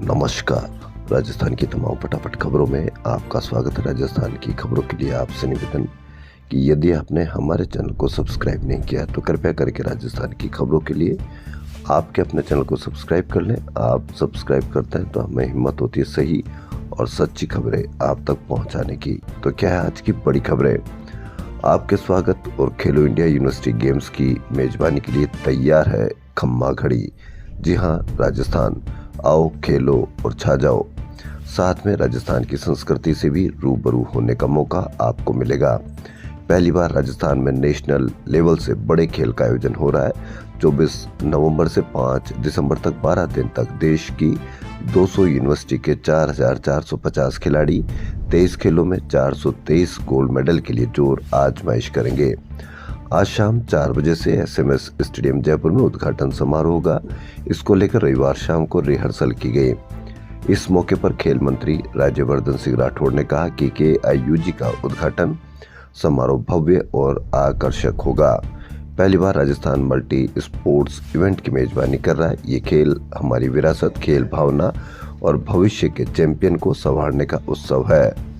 नमस्कार। राजस्थान की तमाम फटाफट खबरों में आपका स्वागत है। राजस्थान की खबरों के लिए आपसे निवेदन कि यदि आपने हमारे चैनल को सब्सक्राइब नहीं किया तो कृपया करके राजस्थान की खबरों के लिए आपके अपने चैनल को सब्सक्राइब कर लें। आप सब्सक्राइब करते हैं तो हमें हिम्मत होती है सही और सच्ची खबरें आप तक पहुंचाने की। तो क्या है आज की बड़ी खबरें? आपके स्वागत और खेलो इंडिया यूनिवर्सिटी गेम्स की मेजबानी के लिए तैयार है खम्मा घड़ी। जी हाँ, राजस्थान आओ खेलो और छा जाओ। साथ में राजस्थान की संस्कृति से भी रूबरू होने का मौका आपको मिलेगा। पहली बार राजस्थान में नेशनल लेवल से बड़े खेल का आयोजन हो रहा है। 24 नवंबर से 5 दिसंबर तक 12 दिन तक देश की 200 यूनिवर्सिटी के 4,450 खिलाड़ी 23 खेलों में 423 गोल्ड मेडल के लिए जोर आजमाइश करेंगे। आज शाम 4 बजे से SMS स्टेडियम जयपुर में उद्घाटन समारोह होगा। इसको लेकर रविवार शाम को रिहर्सल की गई। इस मौके पर खेल मंत्री राज्यवर्धन सिंह राठौड़ ने कहा कि KIUG का उद्घाटन समारोह भव्य और आकर्षक होगा। पहली बार राजस्थान मल्टी स्पोर्ट्स इवेंट की मेजबानी कर रहा है। ये खेल हमारी विरासत, खेल भावना और भविष्य के चैंपियन को संवारने का उत्सव है।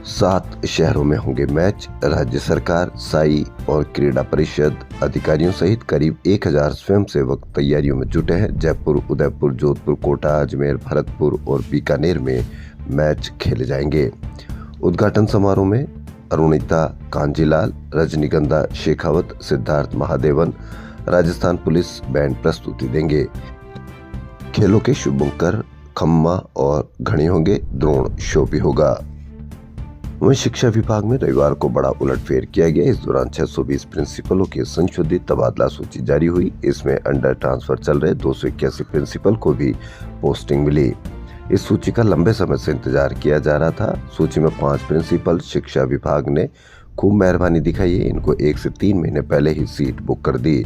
7 शहरों में होंगे मैच। राज्य सरकार, साई और क्रीड़ा परिषद अधिकारियों सहित करीब 1000 स्वयंसेवक तैयारियों में जुटे हैं। जयपुर, उदयपुर, जोधपुर, कोटा, अजमेर, भरतपुर और बीकानेर में मैच खेले जाएंगे। उद्घाटन समारोह में अरुणिता कांजीलाल, रजनीगंधा शेखावत, सिद्धार्थ महादेवन, राजस्थान पुलिस बैंड प्रस्तुति देंगे। खेलों के शुभंकर खम्मा और घड़ी होंगे। द्रोण शो भी होगा। वहीं शिक्षा विभाग में रविवार को बड़ा उलटफेर किया गया। इस दौरान 620 प्रिंसिपलों की संशोधित तबादला सूची जारी हुई। इसमें अंडर ट्रांसफर चल रहे 281 प्रिंसिपल को भी पोस्टिंग मिली। इस सूची का लंबे समय से इंतजार किया जा रहा था। सूची में 5 प्रिंसिपल शिक्षा विभाग ने खूब मेहरबानी दिखाई है। इनको 1 से 3 महीने पहले ही सीट बुक कर दी।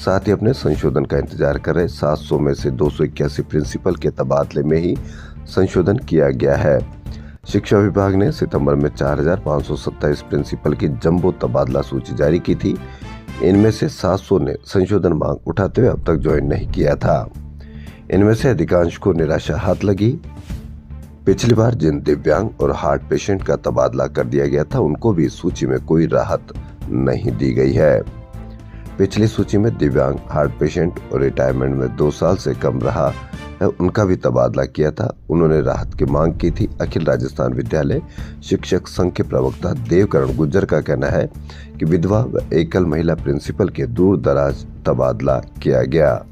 साथ ही अपने संशोधन का इंतजार कर रहे 700 में से 281 प्रिंसिपल के तबादले में ही संशोधन किया गया है। शिक्षा विभाग ने सितंबर में 4,527 प्रिंसिपल की जंबो तबादला सूची जारी की थी। इनमें से 700 ने संशोधन मांग उठाते हुए अब तक ज्वाइन नहीं किया था। इनमें से अधिकांश को निराशा हाथ लगी। पिछली बार जिन दिव्यांग और हार्ट पेशेंट का तबादला कर दिया गया था उनको भी सूची में कोई राहत नहीं दी गई है। पिछली सूची में दिव्यांग, हार्ट पेशेंट और रिटायरमेंट में 2 साल से कम रहा है उनका भी तबादला किया था। उन्होंने राहत की मांग की थी। अखिल राजस्थान विद्यालय शिक्षक संघ के प्रवक्ता देवकरण गुज्जर का कहना है कि विधवा व एकल महिला प्रिंसिपल के दूर दराज तबादला किया गया।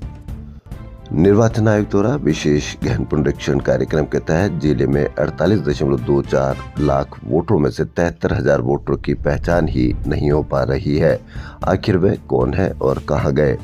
निर्वाचन आयोग द्वारा विशेष गहन पुनरीक्षण कार्यक्रम के तहत जिले में 48.24 लाख वोटरों में से 73,000 वोटरों की पहचान ही नहीं हो पा रही है। आखिर वे कौन है और कहां गए?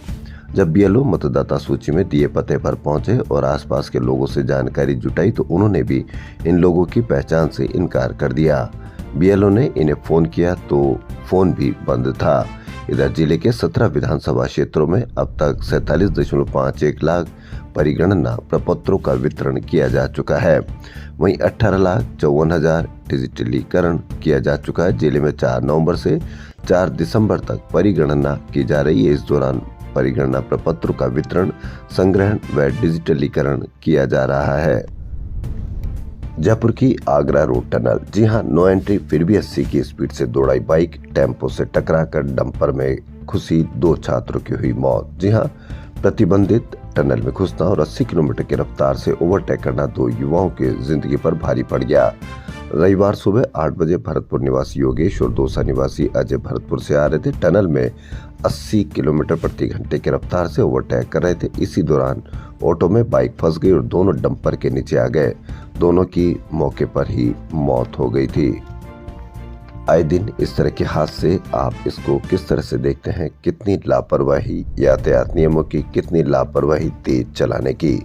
जब BLO मतदाता सूची में दिए पते पर पहुंचे और आसपास के लोगों से जानकारी जुटाई तो उन्होंने भी इन लोगों की पहचान से इनकार कर दिया। BLO ने इन्हें फोन किया तो फोन भी बंद था। इधर जिले के 17 विधानसभा क्षेत्रों में अब तक 47.51 लाख परिगणना प्रपत्रों का वितरण किया जा चुका है। वहीं 18,54,000 डिजिटलीकरण किया जा चुका है। जिले में 4 नवंबर से 4 दिसंबर तक परिगणना की जा रही है। इस दौरान परिगणना प्रपत्रों का वितरण, संग्रहण व डिजिटलीकरण किया जा रहा है। जयपुर की आगरा रोड टनल। जी हां, नो एंट्री फिर भी 80 की स्पीड से दौड़ाई बाइक टेम्पो से टकराकर डंपर में घुसी 2 छात्रों की हुई मौत। जी हां, प्रतिबंधित टनल में घुसना और 80 किलोमीटर की रफ्तार से ओवरटेक करना 2 युवाओं की जिंदगी पर भारी पड़ गया। रविवार सुबह 8 बजे भरतपुर निवासी योगेश और दौसा निवासी अजय भरतपुर से आ रहे थे। टनल में 80 किलोमीटर प्रति घंटे की रफ्तार से ओवरटेक कर रहे थे। इसी दौरान ऑटो में बाइक फंस गई और दोनों डंपर के नीचे आ गए। दोनों की मौके पर ही मौत हो गई थी। आए दिन इस तरह के हादसे आप इसको किस तरह से देखते हैं? कितनी लापरवाही यातायात नियमों की, कितनी लापरवाही तेज चलाने की।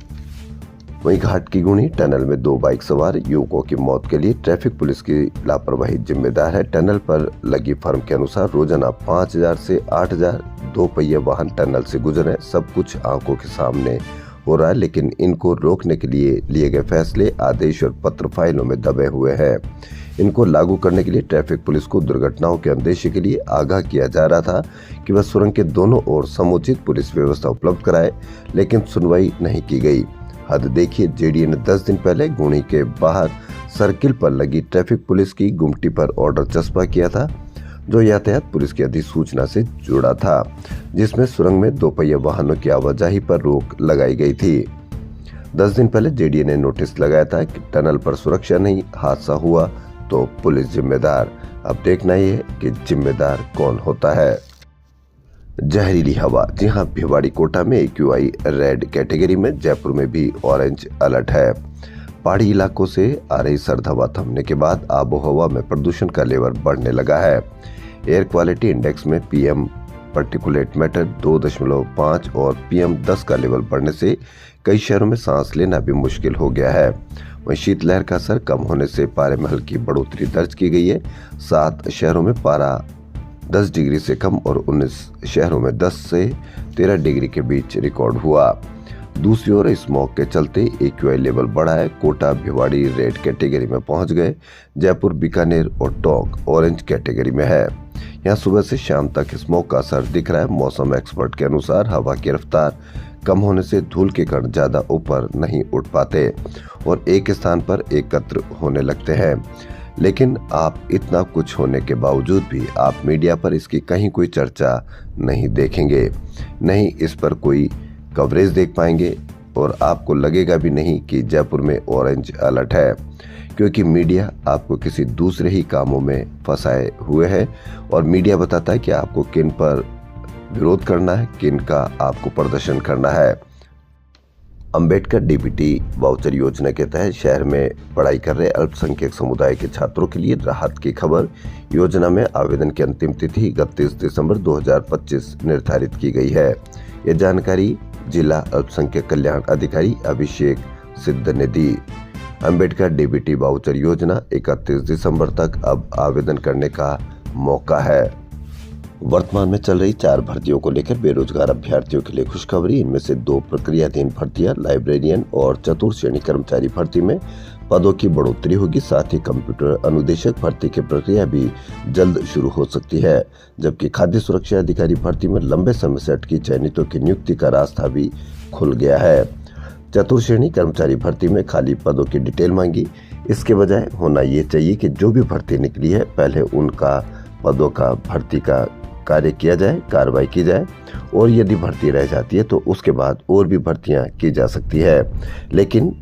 वहीं घाट की गुणी टनल में 2 बाइक सवार युवकों की मौत के लिए ट्रैफिक पुलिस की लापरवाही जिम्मेदार है। टनल पर लगी फर्म के अनुसार रोजाना 5,000 से 8,000 2 पहिया वाहन टनल से गुजरे। सब कुछ आंखों के सामने हो रहा है, लेकिन इनको रोकने के लिए लिए गए फैसले, आदेश और पत्र फाइलों में दबे हुए हैं। इनको लागू करने के लिए ट्रैफिक पुलिस को दुर्घटनाओं के अंदेशे के लिए आगाह किया जा रहा था कि वह सुरंग के दोनों ओर समुचित पुलिस व्यवस्था उपलब्ध कराए, लेकिन सुनवाई नहीं की गई। हद देखिए, जेडीए ने 10 दिन पहले गुणी के बाहर सर्किल पर लगी ट्रैफिक पुलिस की गुमटी पर ऑर्डर चस्पा किया था, जो यातायात पुलिस की अधिसूचना से जुड़ा था, जिसमें सुरंग में दोपहिया वाहनों की आवाजाही पर रोक लगाई गई थी। 10 दिन पहले जेडीए ने नोटिस लगाया था कि टनल पर सुरक्षा नहीं, हादसा हुआ तो पुलिस जिम्मेदार। अब देखना ही है कि जिम्मेदार कौन होता है। जहरीली हवा, जी हाँ, भिवाड़ी कोटा में AQI रेड कैटेगरी में, जयपुर में भी ऑरेंज अलर्ट है। पहाड़ी इलाकों से आ रही सर्द हवा थमने के बाद आबोहवा में प्रदूषण का लेवल बढ़ने लगा है। एयर क्वालिटी इंडेक्स में PM पार्टिकुलेट मैटर 2.5 और PM10 का लेवल बढ़ने से कई शहरों में सांस लेना भी मुश्किल हो गया है। वहीं शीतलहर का असर कम होने से पारे में हल्की बढ़ोतरी दर्ज की गई है। 7 शहरों में पारा 10 डिग्री से कम और 19 शहरों में 10 से 13 डिग्री के बीच रिकॉर्ड हुआ। दूसरी ओर स्मॉग के चलते AQI लेवल बढ़ा है। कोटा, भिवाड़ी रेड कैटेगरी में पहुंच गए। जयपुर, बीकानेर और टोंक ऑरेंज कैटेगरी में है। यहाँ सुबह से शाम तक स्मॉग का असर दिख रहा है। मौसम एक्सपर्ट के अनुसार हवा की रफ्तार कम होने से धूल के कण ज्यादा ऊपर नहीं उठ पाते और एक स्थान पर एकत्र होने लगते हैं। लेकिन आप इतना कुछ होने के बावजूद भी आप मीडिया पर इसकी कहीं कोई चर्चा नहीं देखेंगे, नहीं इस पर कोई कवरेज देख पाएंगे और आपको लगेगा भी नहीं कि जयपुर में ऑरेंज अलर्ट है, क्योंकि मीडिया आपको किसी दूसरे ही कामों में फंसाए हुए है और मीडिया बताता है कि आपको किन पर विरोध करना है, किन का आपको प्रदर्शन करना है। अंबेडकर DBT वाउचर योजना के तहत शहर में पढ़ाई कर रहे अल्पसंख्यक समुदाय के छात्रों के लिए राहत की खबर। योजना में आवेदन की अंतिम तिथि 31 दिसंबर 2025 निर्धारित की गई है। ये जानकारी जिला अल्पसंख्यक कल्याण अधिकारी अभिषेक सिद्ध ने दी। अंबेडकर DBT वाउचर योजना 31 दिसंबर तक अब आवेदन करने का मौका है। वर्तमान में चल रही 4 भर्तियों को लेकर बेरोजगार अभ्यर्थियों के लिए खुशखबरी। इनमें से 2 प्रक्रियाधीन भर्तियां, लाइब्रेरियन और चतुर्थ श्रेणी कर्मचारी भर्ती में पदों की बढ़ोतरी होगी। साथ ही कंप्यूटर अनुदेशक भर्ती की प्रक्रिया भी जल्द शुरू हो सकती है, जबकि खाद्य सुरक्षा अधिकारी भर्ती में लंबे समय से अटकी चयनितों की नियुक्ति का रास्ता भी खुल गया है। चतुर्थ श्रेणी कर्मचारी भर्ती में खाली पदों की डिटेल मांगी। इसके बजाय होना ये चाहिए कि जो भी भर्ती निकली है पहले उनका पदों का भर्ती का कार्य किया जाए, कार्रवाई की जाए और यदि भर्ती रह जाती है तो उसके बाद और भी भर्तियां की जा सकती है। लेकिन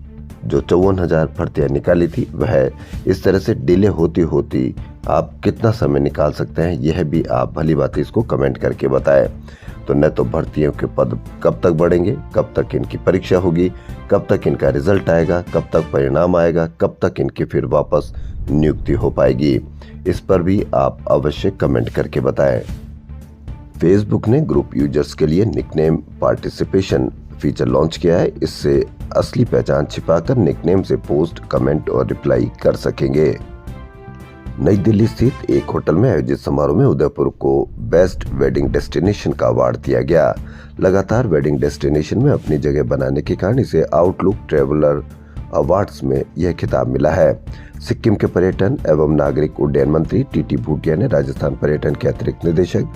जो 54,000 भर्तियां निकाली थी वह इस तरह से डिले होती होती आप कितना समय निकाल सकते हैं, यह भी आप भली बात इसको कमेंट करके बताएं। तो न तो भर्तियों के पद कब तक बढ़ेंगे, कब तक इनकी परीक्षा होगी, कब तक इनका रिजल्ट आएगा, कब तक परिणाम आएगा, कब तक इनकी फिर वापस नियुक्ति हो पाएगी, इस पर भी आप अवश्य कमेंट करके बताएं। फेसबुक ने ग्रुप यूजर्स के लिए निकनेम पार्टिसिपेशन फीचर लॉन्च किया है। इससे असली पहचान छिपाकर निकनेम से पोस्ट, कमेंट और रिप्लाई कर सकेंगे। नई दिल्ली स्थित एक होटल में आयोजित समारोह में उदयपुर को बेस्ट वेडिंग डेस्टिनेशन का अवार्ड दिया गया। लगातार वेडिंग डेस्टिनेशन में अपनी जगह बनाने के कारण इसे आउटलुक ट्रेवलर अवार्ड्स में यह खिताब मिला है। सिक्किम के पर्यटन एवं नागरिक उड्डयन मंत्री TT भूटिया ने राजस्थान पर्यटन के अतिरिक्त निदेशक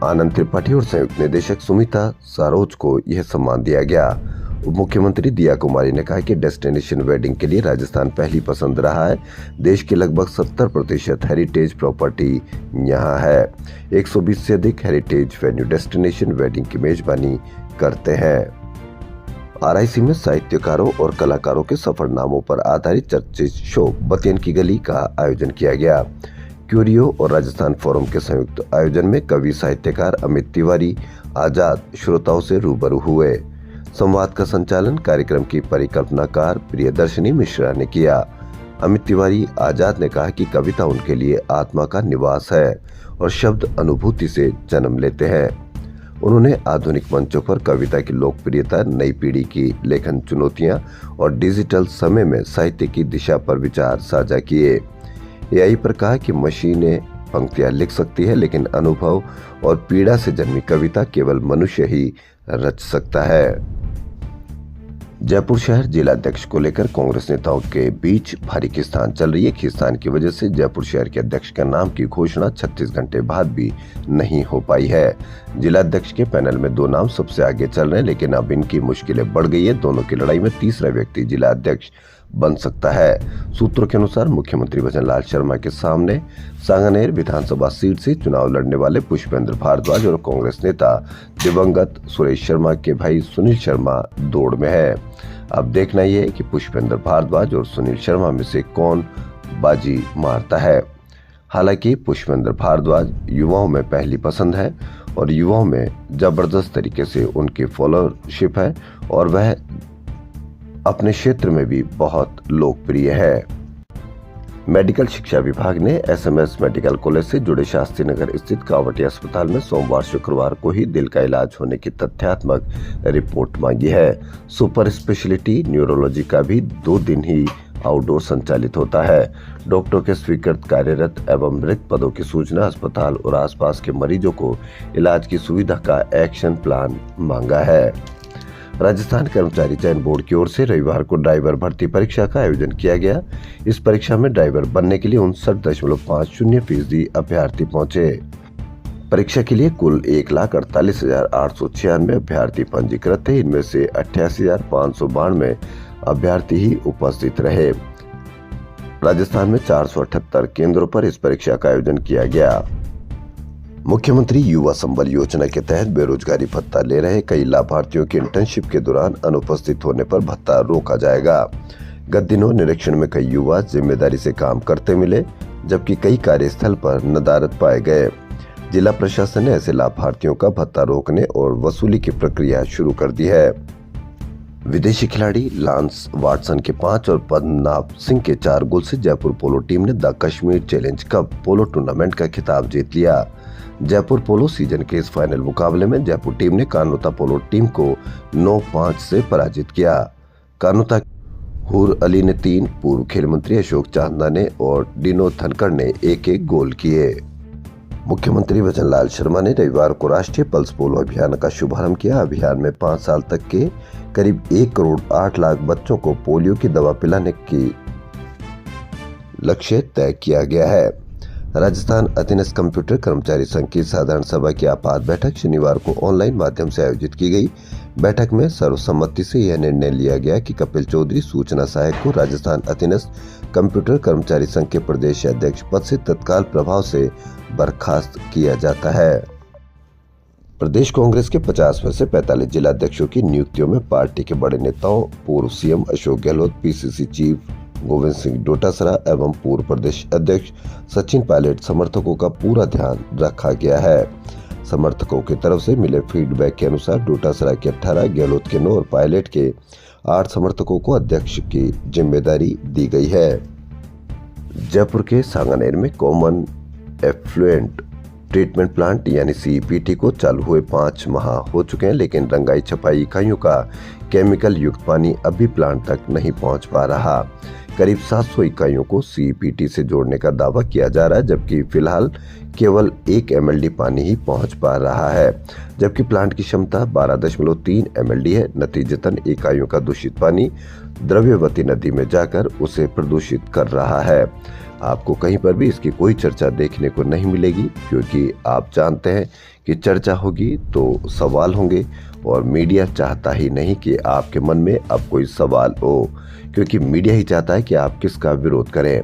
आनंद त्रिपाठी और संयुक्त निदेशक सुमिता सारोज को यह सम्मान दिया गया। उप मुख्यमंत्री दिया कुमारी ने कहा कि डेस्टिनेशन वेडिंग के लिए राजस्थान पहली पसंद रहा है। देश की लगभग 70% हेरिटेज प्रॉपर्टी यहाँ है। 120 से अधिक हेरिटेज वेन्यू डेस्टिनेशन वेडिंग की मेजबानी करते हैं। RIC में साहित्यकारों और कलाकारों के सफर नामों पर आधारित चर्चित शो बतियन की गली का आयोजन किया गया। क्यूरियो और राजस्थान फोरम के संयुक्त आयोजन में कवि साहित्यकार अमित तिवारी आजाद श्रोताओं से रूबरू हुए। संवाद का संचालन कार्यक्रम की परिकल्पनाकार प्रियदर्शनी मिश्रा ने किया। अमित तिवारी आजाद ने कहा कि कविता उनके लिए आत्मा का निवास है और शब्द अनुभूति से जन्म लेते हैं। उन्होंने आधुनिक मंचों पर कविता की लोकप्रियता, नई पीढ़ी की लेखन चुनौतियां और डिजिटल समय में साहित्य की दिशा पर विचार साझा किए। AI पर कहा कि मशीनें पंक्तियां लिख सकती है, लेकिन अनुभव और पीड़ा से जन्मी कविता केवल मनुष्य ही रच सकता है। जयपुर शहर जिलाध्यक्ष को लेकर कांग्रेस नेताओं के बीच भारी खींचतान चल रही है। खींचतान की वजह से जयपुर शहर के अध्यक्ष के नाम की घोषणा 36 घंटे बाद भी नहीं हो पाई है। जिलाध्यक्ष के पैनल में 2 नाम सबसे आगे चल रहे हैं, लेकिन अब इनकी मुश्किलें बढ़ गई है। दोनों की लड़ाई में तीसरा व्यक्ति जिलाध्यक्ष बन सकता है। सूत्रों के अनुसार मुख्यमंत्री भजनलाल शर्मा के सामने सांगानेर विधानसभा सीट से चुनाव लड़ने वाले पुष्पेंद्र भारद्वाज और कांग्रेस नेता दिवंगत सुरेश शर्मा के भाई सुनील शर्मा दौड़ में है। अब देखना यह है कि पुष्पेंद्र भारद्वाज और सुनील शर्मा में से कौन बाजी मारता है। हालांकि पुष्पेंद्र भारद्वाज युवाओं में पहली पसंद है और युवाओं में जबरदस्त तरीके से उनकी फॉलोअरशिप है और वह अपने क्षेत्र में भी बहुत लोकप्रिय है। मेडिकल शिक्षा विभाग ने एसएमएस मेडिकल कॉलेज से जुड़े शास्त्री नगर स्थित कावटी अस्पताल में सोमवार शुक्रवार को ही दिल का इलाज होने की तथ्यात्मक रिपोर्ट मांगी है। सुपर स्पेशलिटी न्यूरोलॉजी का भी 2 दिन ही आउटडोर संचालित होता है। डॉक्टरों के स्वीकृत कार्यरत एवं रिक्त पदों की सूचना, अस्पताल और आसपास के मरीजों को इलाज की सुविधा का एक्शन प्लान मांगा है। राजस्थान कर्मचारी चयन बोर्ड की ओर से रविवार को ड्राइवर भर्ती परीक्षा का आयोजन किया गया। इस परीक्षा में ड्राइवर बनने के लिए 59.50% अभ्यर्थी पहुंचे। परीक्षा के लिए कुल 1,48,896 अभ्यर्थी पंजीकृत थे। इनमें से 88,592 अभ्यर्थी ही उपस्थित रहे। राजस्थान में 478 केंद्रों पर इस परीक्षा का आयोजन किया गया। मुख्यमंत्री युवा संबल योजना के तहत बेरोजगारी भत्ता ले रहे कई लाभार्थियों की इंटर्नशिप के दौरान अनुपस्थित होने पर भत्ता रोका जाएगा। गत दिनों निरीक्षण में कई युवा जिम्मेदारी से काम करते मिले, जबकि कई कार्यस्थल पर नदारद पाए गए। जिला प्रशासन ने ऐसे लाभार्थियों का भत्ता रोकने और वसूली की प्रक्रिया शुरू कर दी है। विदेशी खिलाड़ी लांस वाटसन के 5 और पद्मनाभ सिंह के 4 गोल से जयपुर पोलो टीम ने the Kashmir challenge cup polo tournament का खिताब जीत लिया। जयपुर पोलो सीजन के इस फाइनल मुकाबले में जयपुर टीम ने कानोता पोलो टीम को 9-5 से पराजित किया। कानोता हुर अली ने 3, पूर्व खेल मंत्री अशोक चांदना ने और डिनो धनखड़ ने 1-1 गोल किए। मुख्यमंत्री भजनलाल शर्मा ने रविवार को राष्ट्रीय पल्स पोलो अभियान का शुभारंभ किया। अभियान में 5 साल तक के करीब 1 करोड़ 8 लाख बच्चों को पोलियो की दवा पिलाने की लक्ष्य तय किया गया है। राजस्थान अधीनस्थ कंप्यूटर कर्मचारी संघ की साधारण सभा की आपात बैठक शनिवार को ऑनलाइन माध्यम से आयोजित की गई। बैठक में सर्वसम्मति से यह निर्णय लिया गया कि कपिल चौधरी सूचना सहायक को राजस्थान अधीनस्थ कंप्यूटर कर्मचारी संघ के प्रदेश अध्यक्ष पद से तत्काल प्रभाव से बर्खास्त किया जाता है। प्रदेश कांग्रेस के 50 में से 45 जिलाध्यक्षों की नियुक्तियों में पार्टी के बड़े नेताओं पूर्व CM Ashok Gehlot, PCC chief Govind Singh Dotasra एवं पूर्व प्रदेश अध्यक्ष सचिन पायलट समर्थकों का पूरा ध्यान रखा गया है। समर्थकों की तरफ से मिले फीडबैक के अनुसार डोटासरा के 18, गहलोत के 9 और पायलट के 8 समर्थकों को अध्यक्ष की जिम्मेदारी दी गई है। जयपुर के सांगानेर में कॉमन एफ्लुएंट ट्रीटमेंट प्लांट यानी सीईपीटी को चालू हुए 5 माह हो चुके हैं, लेकिन रंगाई छपाई इकाइयों का केमिकल युक्त पानी अभी प्लांट तक नहीं पहुंच पा रहा। करीब 700 इकाइयों को सीईपीटी से जोड़ने का दावा किया जा रहा है, जबकि फिलहाल केवल 1 mld पानी ही पहुंच पा रहा है, जबकि प्लांट की क्षमता 12.3 mld है। नतीजतन इकाइयों का दूषित पानी द्रव्यवती नदी में जाकर उसे प्रदूषित कर रहा है। आपको कहीं पर भी इसकी कोई चर्चा देखने को नहीं मिलेगी, क्योंकि आप जानते हैं कि चर्चा होगी तो सवाल होंगे और मीडिया चाहता ही नहीं कि आपके मन में अब कोई सवाल हो, क्योंकि मीडिया ही चाहता है कि आप किसका विरोध करें।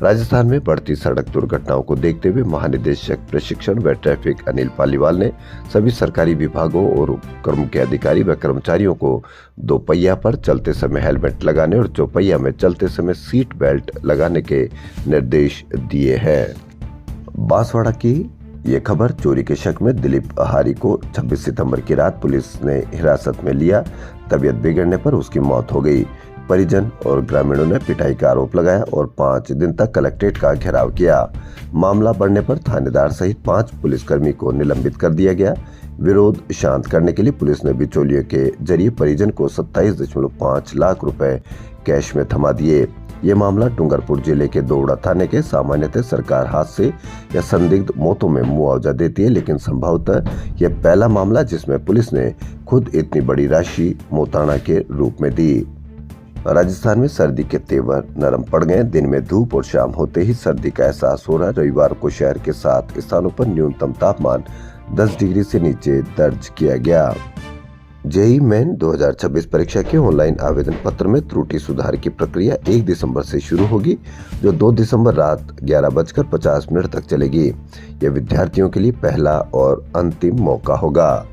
राजस्थान में बढ़ती सड़क दुर्घटनाओं को देखते हुए महानिदेशक प्रशिक्षण व ट्रैफिक अनिल पालीवाल ने सभी सरकारी विभागों और उपक्रम के अधिकारी व कर्मचारियों को 2 पहिया पर चलते समय हेलमेट लगाने और चौपहिया में चलते समय सीट बेल्ट लगाने के निर्देश दिए हैं। बांसवाड़ा की ये खबर, चोरी के शक में दिलीप आहारी को 26 सितंबर की रात पुलिस ने हिरासत में लिया। तबीयत बिगड़ने पर उसकी मौत हो गई। परिजन और ग्रामीणों ने पिटाई का आरोप लगाया और 5 दिन तक कलेक्ट्रेट का घेराव किया। मामला बढ़ने पर थानेदार सहित 5 पुलिसकर्मी को निलंबित कर दिया गया। विरोध शांत करने के लिए पुलिस ने बिचौलियों के जरिए परिजन को 27.5 लाख रुपए कैश में थमा दिए। ये मामला डूंगरपुर जिले के दोवड़ा थाने के सामान्यतः सरकार हादसे या संदिग्ध मौतों में मुआवजा देती है, लेकिन संभवतः यह पहला मामला जिसमें पुलिस ने खुद इतनी बड़ी राशि मोताना के रूप में दी। राजस्थान में सर्दी के तेवर नरम पड़ गए। दिन में धूप और शाम होते ही सर्दी का एहसास हो रहा। रविवार को शहर के 7 स्थानों पर न्यूनतम तापमान 10 डिग्री से नीचे दर्ज किया गया। जेईई मेन 2026 परीक्षा के ऑनलाइन आवेदन पत्र में त्रुटि सुधार की प्रक्रिया 1 दिसंबर से शुरू होगी, जो 2 दिसंबर रात 11:50 तक चलेगी। यह विद्यार्थियों के लिए पहला और अंतिम मौका होगा।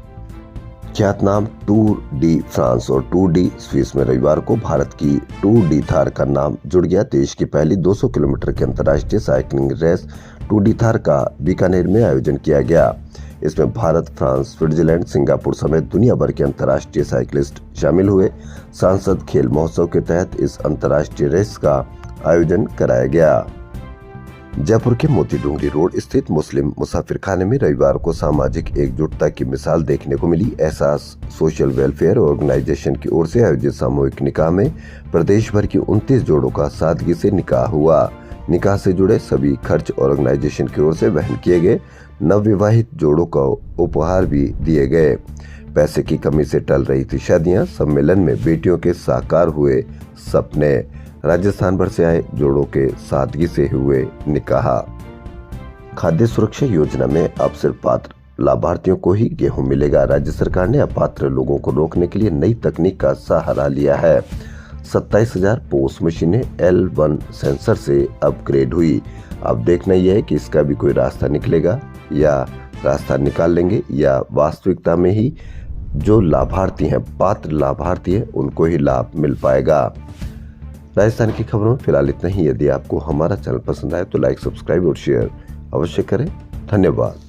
ख्यातनाम टूर डी फ्रांस और टूर डी स्विस में रविवार को भारत की टूर डी थार का नाम जुड़ गया। देश की पहली 200 किलोमीटर की अंतर्राष्ट्रीय cycling race tour de Thar का बीकानेर में आयोजन किया गया। इसमें भारत, फ्रांस, स्विट्जरलैंड, सिंगापुर समेत दुनिया भर के अंतर्राष्ट्रीय साइकिलिस्ट शामिल हुए। सांसद खेल महोत्सव के तहत इस अंतर्राष्ट्रीय रेस का आयोजन कराया गया। जयपुर के मोती डूंगरी रोड स्थित मुस्लिम मुसाफिर खाने में रविवार को सामाजिक एकजुटता की मिसाल देखने को मिली। एहसास सोशल वेलफेयर ऑर्गेनाइजेशन की ओर से आयोजित सामूहिक निकाह में प्रदेश भर की 29 जोड़ों का सादगी से निकाह हुआ। निकाह से जुड़े सभी खर्च ऑर्गेनाइजेशन की ओर से वहन किए गए। नवविवाहित जोड़ों को उपहार भी दिए गए। पैसे की कमी से टल रही थी शादियां। सम्मेलन में बेटियों के साकार हुए सपने। राजस्थान भर से आए जोड़ों के सादगी से हुए निकाह। खाद्य सुरक्षा योजना में अब सिर्फ पात्र लाभार्थियों को ही गेहूं मिलेगा। राज्य सरकार ने अपात्र लोगों को रोकने के लिए नई तकनीक का सहारा लिया है। 27,000 पोस्ट मशीनें L1 सेंसर से अपग्रेड हुई। अब देखना यह है कि इसका भी कोई रास्ता निकलेगा या रास्ता निकाल लेंगे, या वास्तविकता में ही जो लाभार्थी हैं, पात्र लाभार्थी हैं, उनको ही लाभ मिल पाएगा। राजस्थान की खबरों में फिलहाल इतना ही। यदि आपको हमारा चैनल पसंद आए तो लाइक, सब्सक्राइब और शेयर अवश्य करें। धन्यवाद।